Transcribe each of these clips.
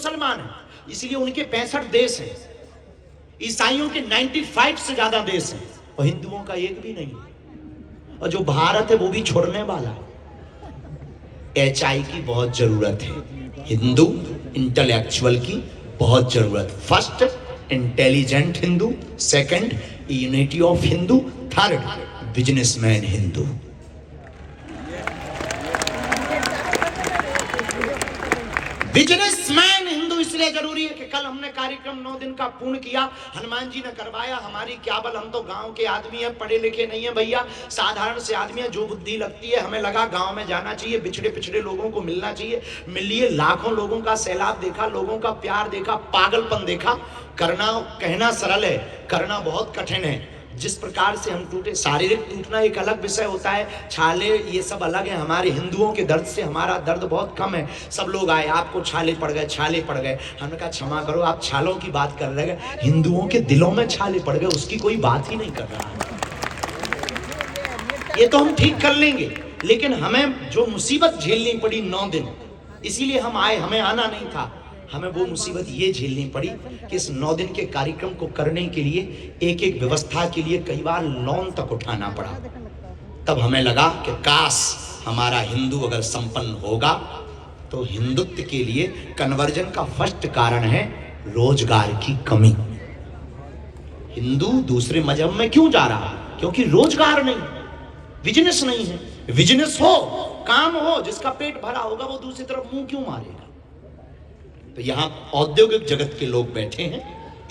मुसलमान है, इसलिए उनके 65 देश हैं। ईसाइयों के 95 से ज्यादा देश हैं और हिंदुओं का एक भी नहीं। और जो भारत है वो भी छोड़ने वाला है। एचआई की बहुत जरूरत है, हिंदू इंटेलेक्चुअल की बहुत जरूरत। First intelligent Hindu, second unity of Hindu, third businessman Hindu. Businessman Hindu इसलिए जरूरी है कि कल हमने कार्यक्रम 9 दिन का पूर्ण किया, हनुमान जी ने करवाया। हमारी क्या बल, हम तो गांव के आदमी हैं, पढ़े लिखे नहीं है भैया, साधारण से आदमी है। जो बुद्धि लगती है, हमें लगा गांव में जाना चाहिए, बिछड़े पिछड़े लोगों को मिलना चाहिए। मिलिए, लाखों लोगों का सैलाब देखा, लोगों का प्यार देखा, पागलपन देखा। करना कहना सरल है, करना बहुत कठिन है। जिस प्रकार से हम टूटे, शारीरिक टूटना एक अलग विषय होता है, छाले ये सब अलग है। हमारे हिंदुओं के दर्द से हमारा दर्द बहुत कम है। सब लोग आए, आपको छाले पड़ गए, छाले पड़ गए। हमने कहा क्षमा करो, आप छालों की बात कर रहे हैं, हिंदुओं के दिलों में छाले पड़ गए, उसकी कोई बात ही नहीं कर रहा है। ये तो हम ठीक कर लेंगे, लेकिन हमें जो मुसीबत झेलनी पड़ी 9 दिन, इसीलिए हम आए। हमें आना नहीं था, हमें वो मुसीबत ये झेलनी पड़ी कि इस 9 दिन के कार्यक्रम को करने के लिए एक एक व्यवस्था के लिए कई बार लोन तक उठाना पड़ा। तब हमें लगा कि काश हमारा हिंदू अगर संपन्न होगा तो हिंदुत्व के लिए कन्वर्जन का फर्स्ट कारण है रोजगार की कमी। हिंदू दूसरे मजहब में क्यों जा रहा? क्योंकि रोजगार नहीं, बिजनेस नहीं है। बिजनेस हो, काम हो, जिसका पेट भरा होगा वो दूसरी तरफ मुंह क्यों मारेगा? तो यहां औद्योगिक जगत के लोग बैठे हैं,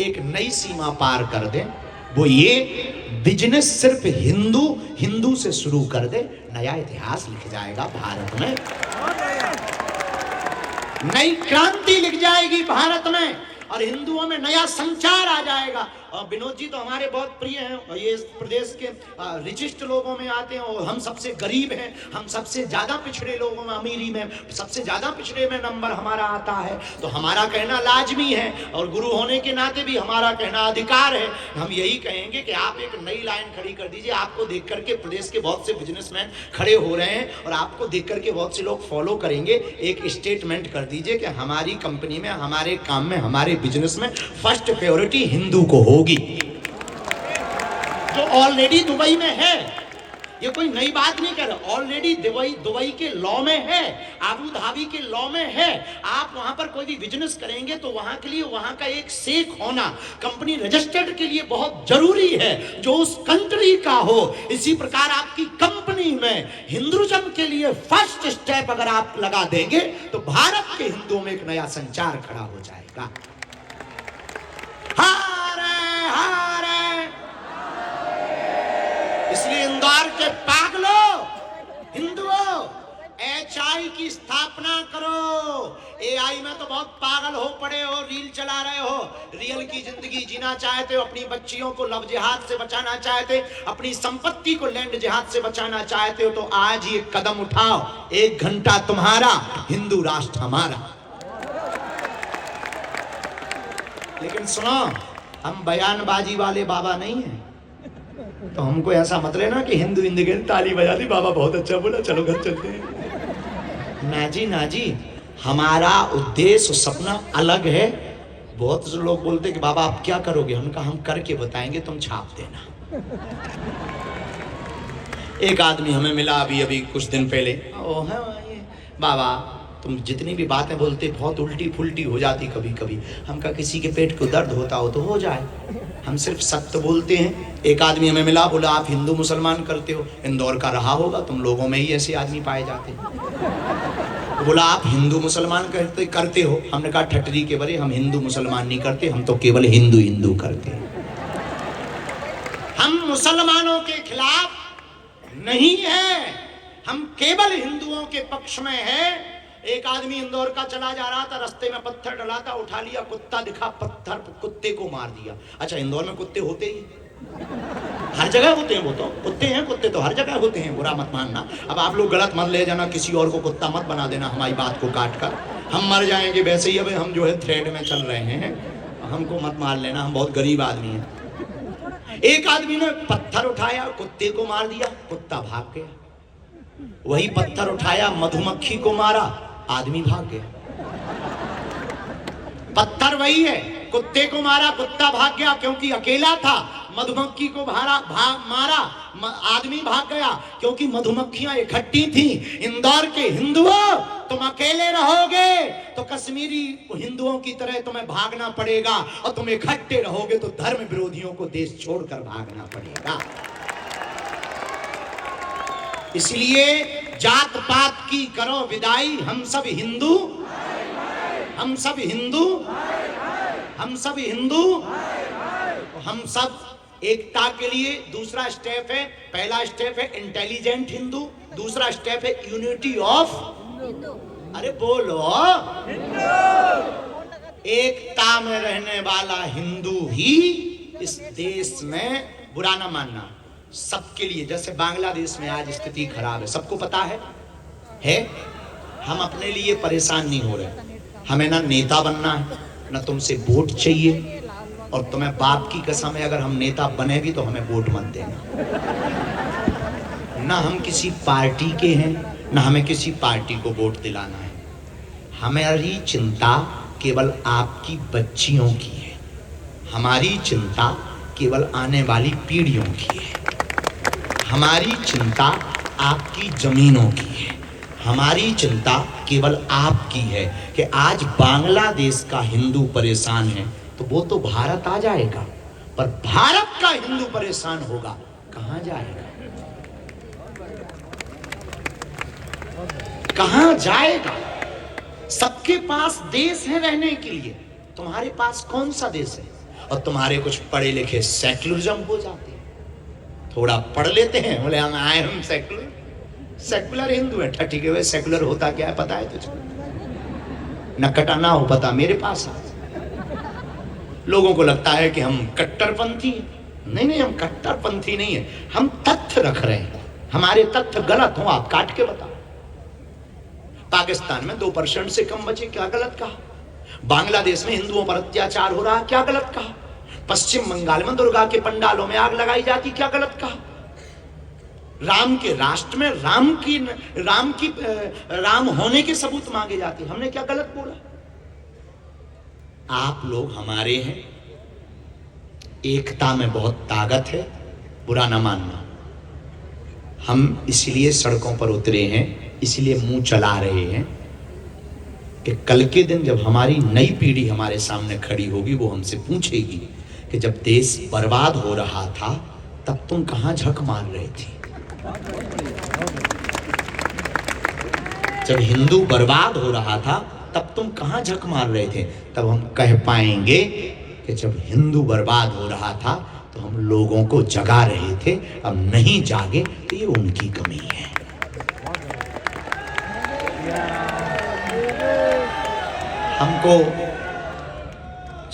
एक नई सीमा पार कर दें, वो ये बिजनेस सिर्फ हिंदू से शुरू कर दे, नया इतिहास लिख जाएगा भारत में, नई क्रांति लिख जाएगी भारत में, और हिंदुओं में नया संचार आ जाएगा। और विनोद जी तो हमारे बहुत प्रिय हैं, ये इस प्रदेश के रिचिस्ट लोगों में आते हैं, और हम सबसे गरीब हैं, हम सबसे ज्यादा पिछड़े लोगों में, अमीरी में सबसे ज्यादा पिछड़े में नंबर हमारा आता है। तो हमारा कहना लाजमी है, और गुरु होने के नाते भी हमारा कहना अधिकार है। हम यही कहेंगे कि आप एक नई लाइन खड़ी कर दीजिए। आपको देख करके प्रदेश के बहुत से बिजनेसमैन खड़े हो रहे हैं, और आपको देख करके बहुत से लोग फॉलो करेंगे। एक स्टेटमेंट कर दीजिए कि हमारी कंपनी में, हमारे काम में, हमारे बिजनेस में फर्स्ट प्रायोरिटी हिंदू को होगी, जो ऑलरेडी दुबई में है। ये कोई नई बात नहीं कर रहा, ऑलरेडी दुबई के लॉ में है, आबू धाबी के लॉ में है। आप वहां पर कोई भी बिजनेस करेंगे तो वहां के लिए वहां का एक शेख होना कंपनी रजिस्टर्ड के लिए बहुत जरूरी है, जो उस कंट्री का हो। इसी प्रकार आपकी कंपनी में हिंदुइज्म के लिए फर्स्ट स्टेप अगर आप लगा देंगे तो भारत के हिंदुओं में एक नया संचार खड़ा हो जाएगा। इसलिए इंदौर के पागलों, हिंदुओं, एचआई की स्थापना करो। एआई में तो बहुत पागल हो पड़े हो, रील चला रहे हो। रियल की जिंदगी जीना चाहते हो, अपनी बच्चियों को लव जिहाद से बचाना चाहते, अपनी संपत्ति को लैंड जिहाद से बचाना चाहते हो, तो आज ही एक कदम उठाओ। 1 घंटा तुम्हारा, हिंदू राष्ट्र हमारा। लेकिन सुनो, हम बयानबाजी वाले बाबा नहीं हैं, तो हमको ऐसा मत लेना कि हिंदू के ताली बजा दी, बाबा बहुत अच्छा बोला, चलो घर चलते हैं। ना जी, हमारा उद्देश्य सपना अलग है। बहुत से लोग बोलते कि बाबा आप क्या करोगे? हमने कहा हम करके बताएंगे, तुम छाप देना। एक आदमी हमें मिला अभी कुछ दिन पहले, बाबा तुम जितनी भी बातें बोलते बहुत उल्टी फुल्टी हो जाती कभी कभी। हम कहा किसी के पेट को दर्द होता हो तो हो जाए, हम सिर्फ सत्य बोलते हैं। एक आदमी हमें मिला, बोला आप हिंदू मुसलमान करते हो, इंदौर का रहा होगा, तुम लोगों में ही ऐसे आदमी पाए जाते हैं। बोला आप हिंदू मुसलमान करते हो। हमने कहा ठटरी के बरे, हम हिंदू मुसलमान नहीं करते, हम तो केवल हिंदू करते हैं। हम मुसलमानों के खिलाफ नहीं है, हम केवल हिंदुओं के पक्ष में है। एक आदमी इंदौर का चला जा रहा था, रास्ते में पत्थर डला था, उठा लिया, कुत्ता दिखा, पत्थर कुत्ते को मार दिया। अच्छा, इंदौर में कुत्ते होते ही हर जगह होते हैं, वो तो कुत्ते हैं, कुत्ते तो हर जगह होते हैं, बुरा मत मानना। अब आप लोग गलत मत ले जाना, किसी और को कुत्ता मत बना देना हमारी बात को काट कर। हम मर जाएंगे वैसे ही, अब हम जो है थ्रेड में चल रहे हैं, हमको मत मार लेना, हम बहुत गरीब आदमी हैं। एक आदमी ने पत्थर उठाया, कुत्ते को मार दिया, कुत्ता भाग गया। वही पत्थर उठाया, मधुमक्खी को मारा, आदमी भाग गया। पत्थर वही है, कुत्ते को मारा, कुत्ता भाग गया क्योंकि अकेला था। मधुमक्खी को मारा, आदमी भाग गया क्योंकि मधुमक्खियां इकट्ठी थी। इंदौर के हिंदुओं, तुम अकेले रहोगे तो कश्मीरी हिंदुओं की तरह तुम्हें भागना पड़ेगा, और तुम इकट्ठे रहोगे तो धर्म विरोधियों को देश छोड़कर भागना पड़ेगा। इसलिए जात पात की करो विदाई, हम सब हिंदू, हम सब हिंदू, हम सब हिंदू, हम सब एकता के लिए। दूसरा स्टेप है, पहला स्टेप है इंटेलिजेंट हिंदू, दूसरा स्टेप है यूनिटी ऑफ, अरे बोलो, एकता में रहने वाला हिंदू ही इस देश में, बुरा ना मानना, सबके लिए। जैसे बांग्लादेश में आज स्थिति खराब है, सबको पता है? हम अपने लिए परेशान नहीं हो रहे। हमें ना नेता बनना है, ना तुमसे वोट चाहिए, और तुम्हें बाप की कसम है अगर हम नेता बने भी तो हमें वोट मत देना। ना हम किसी पार्टी के हैं, ना हमें किसी पार्टी को वोट दिलाना है। हमारी चिंता केवल आपकी बच्चियों की है, हमारी चिंता केवल आने वाली पीढ़ियों की है, हमारी चिंता आपकी जमीनों की है, हमारी चिंता केवल आपकी है कि आज बांग्लादेश का हिंदू परेशान है तो वो तो भारत आ जाएगा, पर भारत का हिंदू परेशान होगा, कहां जाएगा, कहां जाएगा? सबके पास देश है रहने के लिए, तुम्हारे पास कौन सा देश है? और तुम्हारे कुछ पढ़े लिखे सेक्युलरिज्म हो जाते हैं, थोड़ा पढ़ लेते हैं, बोले हम आए, हम सेक्युलर हिंदू है। ठीक है, सेक्युलर होता क्या है पता है तुझे? न कटा ना हो पता, मेरे पास आ। लोगों को लगता है कि हम कट्टरपंथी हैं। नहीं, हम कट्टरपंथी नहीं है, हम तथ्य रख रहे हैं। हमारे तथ्य गलत हो आप काट के बताओ। पाकिस्तान में 2% से कम बचे, क्या गलत कहा? बांग्लादेश में हिंदुओं पर अत्याचार हो रहा, क्या गलत कहा? पश्चिम बंगाल में दुर्गा के पंडालों में आग लगाई जाती, क्या गलत कहा? राम के राष्ट्र में राम होने के सबूत मांगे जाते, हमने क्या गलत बोला? आप लोग हमारे हैं, एकता में बहुत ताकत है, बुरा ना मानना। हम इसलिए सड़कों पर उतरे हैं, इसलिए मुंह चला रहे हैं कि कल के दिन जब हमारी नई पीढ़ी हमारे सामने खड़ी होगी, वो हमसे पूछेगी कि जब देश बर्बाद हो रहा था तब तुम कहां झक मार रहे थे? जब हिंदू बर्बाद हो रहा था तब तुम कहां झक मार रहे थे? तब हम कह पाएंगे कि जब हिंदू बर्बाद हो रहा था तो हम लोगों को जगा रहे थे, अब नहीं जागे तो ये उनकी कमी है। हमको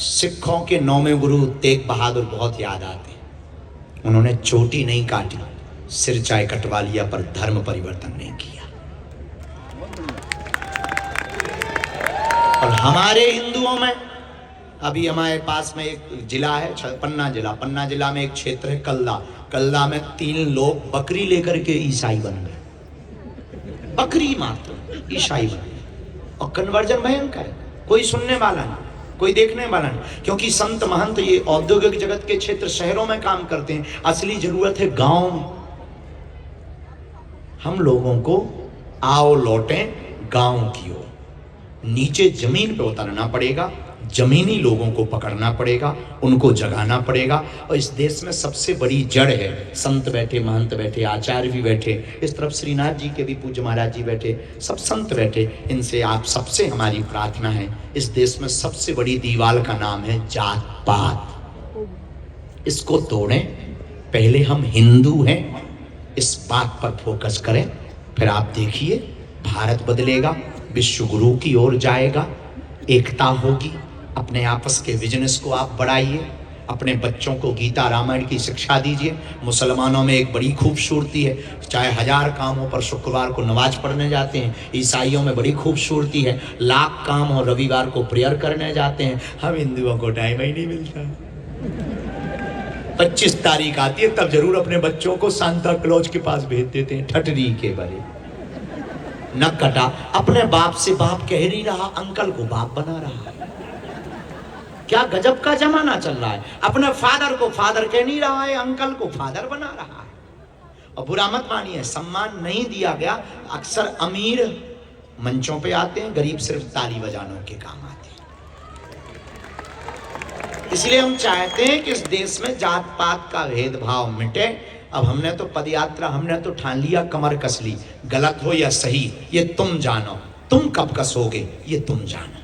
सिखों के 9वें गुरु तेग बहादुर बहुत याद आते हैं। उन्होंने चोटी नहीं काटी, सिर चाहे कटवा लिया, पर धर्म परिवर्तन नहीं किया। और हमारे हिंदुओं में अभी हमारे पास में एक जिला है पन्ना जिला, पन्ना जिला में एक क्षेत्र है कल्ला में 3 लोग बकरी लेकर के ईसाई बन गए, बकरी मात्र ईसाई बन गए, और कन्वर्जन भयंकर है, कोई सुनने वाला नहीं, कोई देखने वाला नहीं, क्योंकि संत महंत ये औद्योगिक जगत के क्षेत्र शहरों में काम करते हैं, असली जरूरत है गांव में। हम लोगों को आओ लौटें गांव की ओर, नीचे जमीन पे उतरना पड़ेगा, जमीनी लोगों को पकड़ना पड़ेगा, उनको जगाना पड़ेगा। और इस देश में सबसे बड़ी जड़ है, संत बैठे, महंत बैठे, आचार्य भी बैठे, इस तरफ श्रीनाथ जी के भी पूज्य महाराज जी बैठे, सब संत बैठे। इनसे आप सबसे हमारी प्रार्थना है, इस देश में सबसे बड़ी दीवार का नाम है जात पात, इसको तोड़ें। पहले हम हिंदू हैं, इस बात पर फोकस करें, फिर आप देखिए भारत बदलेगा, विश्व गुरु की ओर जाएगा, एकता होगी। अपने आपस के बिजनेस को आप बढ़ाइए, अपने बच्चों को गीता रामायण की शिक्षा दीजिए। मुसलमानों में एक बड़ी खूबसूरती है, चाहे 1000 कामों पर शुक्रवार को नमाज पढ़ने जाते हैं, ईसाइयों में बड़ी खूबसूरती है, लाख काम और रविवार को प्रेयर करने जाते हैं। हम हिंदुओं को टाइम ही नहीं मिलता। 25 तारीख आती है तब जरूर अपने बच्चों को सांता क्लॉज के पास भेज देते हैं, ठटरी के बड़े न कटा, अपने बाप से बाप कह नहीं रहा, अंकल को बाप बना रहा है। क्या गजब का जमाना चल रहा है। अपने फादर को फादर कह नहीं रहा है, अंकल को फादर बना रहा है। और बुरा मत मानिए, सम्मान नहीं दिया गया। अक्सर अमीर मंचों पे आते हैं, गरीब सिर्फ ताली बजाने के काम आते हैं। इसलिए हम चाहते हैं कि इस देश में जात पात का भेदभाव मिटे। अब हमने तो पदयात्रा, हमने तो ठान लिया, कमर कस ली। गलत हो या सही ये तुम जानो, तुम कब कसोगे ये तुम जानो।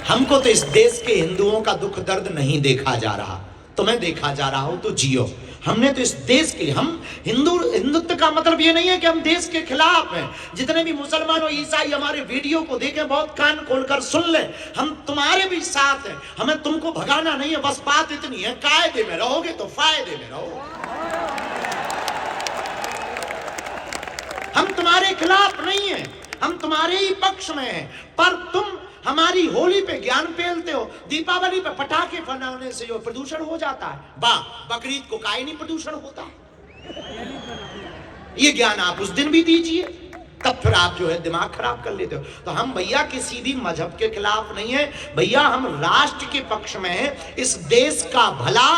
हमको तो इस देश के हिंदुओं का दुख दर्द नहीं देखा जा रहा, तुम्हें देखा जा रहा हो तो जियो। हमने तो इस देश के लिए, हम हिंदुत्व का मतलब ये नहीं है कि हम देश के खिलाफ हैं। जितने भी मुसलमान और ईसाई हमारे वीडियो को देखें, बहुत कान खोलकर सुन लें, हम तुम्हारे भी साथ हैं। हमें तुमको भगाना नहीं है, बस बात इतनी है, कायदे में रहोगे तो फायदे में रहो। हम तुम्हारे खिलाफ नहीं है, हम तुम्हारे ही पक्ष में हैं। पर तुम हमारी होली पे ज्ञान फैलते हो, दीपावली पे पटाखे बनाने से जो प्रदूषण हो जाता है, बकरीद को काहे नहीं प्रदूषण होता। ये ज्ञान आप उस दिन भी दीजिए, तब फिर आप जो है दिमाग खराब कर लेते हो। तो हम भैया किसी भी मजहब के खिलाफ नहीं है भैया, हम राष्ट्र के पक्ष में हैं। इस देश का भला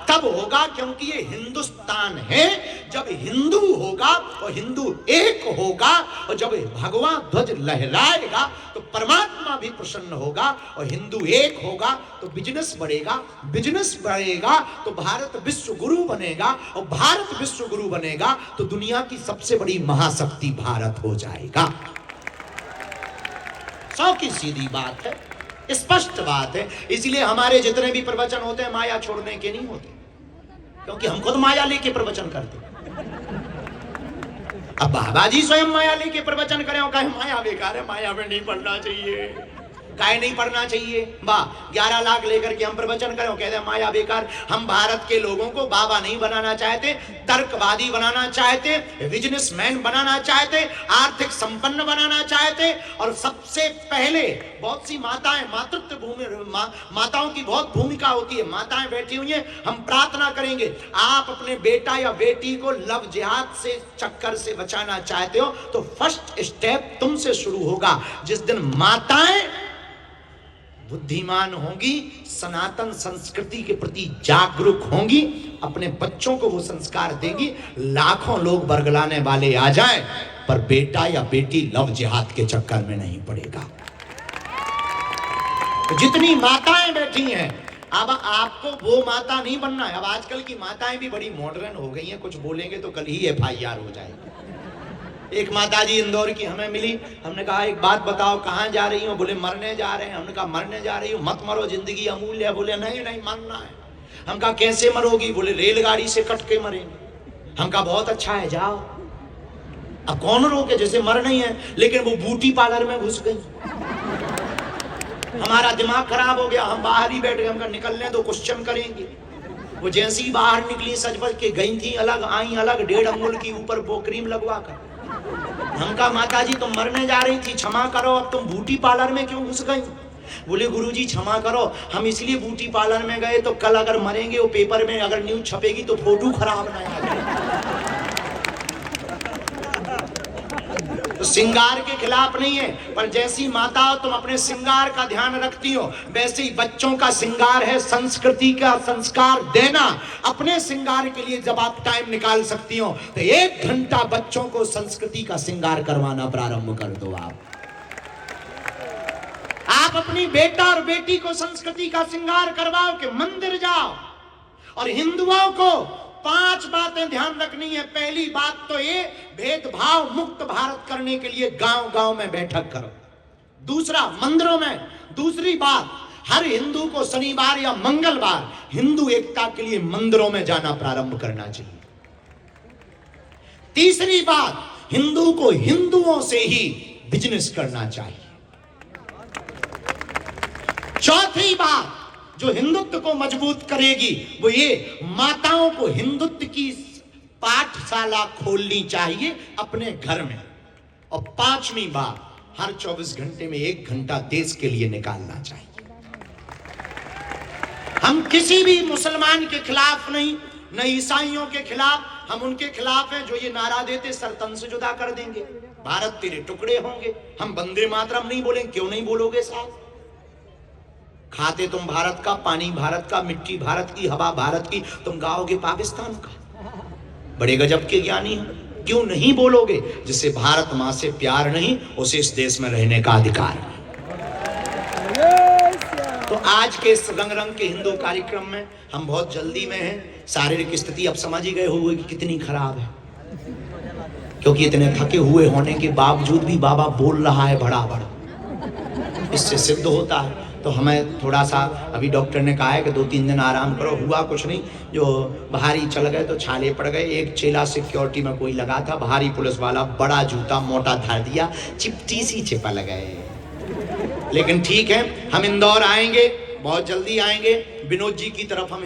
तब होगा क्योंकि ये हिंदुस्तान है। जब हिंदू होगा और हिंदू एक होगा, और जब भगवा ध्वज लहराएगा तो परमात्मा भी प्रसन्न होगा, और हिंदू एक होगा तो बिजनेस बढ़ेगा, बिजनेस बढ़ेगा तो भारत विश्व गुरु बनेगा, और भारत विश्व गुरु बनेगा तो दुनिया की सबसे बड़ी महाशक्ति भारत हो जाएगा। 100 की सीधी बात है, स्पष्ट बात है। इसलिए हमारे जितने भी प्रवचन होते हैं माया छोड़ने के नहीं होते, क्योंकि हम खुद माया लेके प्रवचन करते। अब बाबा जी स्वयं माया लेके प्रवचन करें और कहे माया बेकार है, माया में नहीं पढ़ना चाहिए। काहे नहीं पढ़ना चाहिए? 11 लाख लेकर के हम प्रवचन करें, कहते हैं माया बेकार। हम भारत के लोगों को बाबा नहीं बनाना चाहते, तर्कवादी बनाना चाहते, बिजनेसमैन बनाना चाहते, आर्थिक संपन्न बनाना चाहते। और सबसे पहले बहुत सी माताएं, मातृत्व भूमि, माताओं की बहुत भूमिका होती है। माताएं बैठी हुई हैं, हम प्रार्थना करेंगे, आप अपने बेटा या बेटी को लव जिहाद से चक्कर से बचाना चाहते हो तो फर्स्ट स्टेप तुमसे शुरू होगा। जिस दिन माताएं बुद्धिमान होंगी, सनातन संस्कृति के प्रति जागरूक होंगी, अपने बच्चों को वो संस्कार देंगी, लाखों लोग बरगलाने वाले आ जाएं, पर बेटा या बेटी लव जिहाद के चक्कर में नहीं पड़ेगा। तो जितनी माताएं बैठी हैं, अब आपको वो माता नहीं बनना है। अब आजकल की माताएं भी बड़ी मॉडर्न हो गई हैं, कुछ बोलेंगे तो कल ही FIR हो जाएगी। एक माताजी इंदौर की हमें मिली, हमने कहा एक बात बताओ, कहाँ जा रही हो? बोले मरने जा रहे हैं। हमने कहा मरने जा रही हो? मत मरो, जिंदगी अमूल्य है। बोले नहीं नहीं मरना है। हम कहा कैसे मरोगी? बोले रेलगाड़ी से कट के मरेंगे। हम कहा बहुत अच्छा है, जाओ। अब कौन रोके, जैसे मर नहीं है, लेकिन वो ब्यूटी पार्लर में घुस गई। हमारा दिमाग खराब हो गया, हम बाहर ही बैठ गए। हम कहा निकलने दो, क्वेश्चन करेंगे। वो जैसी ही बाहर निकली, सज बज के गई थी अलग, आई अलग, 1.5 अंगुल की ऊपर वो क्रीम लगवा कर। हम कहा माता जी तुम मरने जा रही थी, क्षमा करो, अब तुम ब्यूटी पार्लर में क्यों घुस गई? बोले गुरुजी क्षमा करो, हम इसलिए ब्यूटी पार्लर में गए तो कल अगर मरेंगे, वो पेपर में अगर न्यूज छपेगी तो फोटो खराब ना आए। तो श्रृंगार के खिलाफ नहीं है, पर जैसी माता हो तुम अपने श्रृंगार का ध्यान रखती हो, वैसे ही बच्चों का श्रृंगार है संस्कृति का संस्कार देना। अपने श्रृंगार के लिए जब आप टाइम निकाल सकती हो तो 1 घंटा बच्चों को संस्कृति का श्रृंगार करवाना प्रारंभ कर दो। आप अपनी बेटा और बेटी को संस्कृति का श्रृंगार करवाओ कि मंदिर जाओ। और हिंदुओं को 5 बातें ध्यान रखनी है। पहली बात तो ये, भेदभाव मुक्त भारत करने के लिए गांव गांव में बैठक करो। दूसरा, मंदिरों में। दूसरी बात, हर हिंदू को शनिवार या मंगलवार हिंदू एकता के लिए मंदिरों में जाना प्रारंभ करना चाहिए। तीसरी बात, हिंदू को हिंदुओं से ही बिजनेस करना चाहिए। चौथी बात जो हिंदुत्व को मजबूत करेगी वो ये, माताओं को हिंदुत्व की पाठशाला खोलनी चाहिए अपने घर में। और 5वीं बात, हर 24 घंटे में 1 घंटा देश के लिए निकालना चाहिए। हम किसी भी मुसलमान के खिलाफ नहीं, न ईसाइयों के खिलाफ। हम उनके खिलाफ हैं जो ये नारा देते सर तन से जुदा कर देंगे, भारत तेरे टुकड़े होंगे। हम वंदे मातरम नहीं बोलेंगे। क्यों नहीं बोलोगे साहब? खाते तुम भारत का, पानी भारत का, मिट्टी भारत की, हवा भारत की, तुम गाओगे पाकिस्तान का। बड़े गजब के ज्ञानी हो, क्यों नहीं बोलोगे? जिसे भारत माँ से प्यार नहीं, उसे इस देश में रहने का अधिकार नहीं। तो आज के इस रंग रंग के हिंदू कार्यक्रम में हम बहुत जल्दी में हैं। शारीरिक स्थिति अब समझ ही गए होंगे कि कितनी खराब है, क्योंकि इतने थके हुए होने के बावजूद भी बाबा बोल रहा है बड़ा बड़ा। इससे सिद्ध होता है। तो हमें थोड़ा सा, अभी डॉक्टर ने कहा है कि 2-3 दिन आराम करो। हुआ कुछ नहीं, जो बाहरी चल गए तो छाले पड़ गए। एक चेला सिक्योरिटी में कोई लगा था, बाहरी पुलिस वाला बड़ा जूता मोटा धार दिया, चिपटी सी चिपल गए। लेकिन ठीक है, हम इंदौर आएंगे, बहुत जल्दी आएंगे। विनोद जी की तरफ हम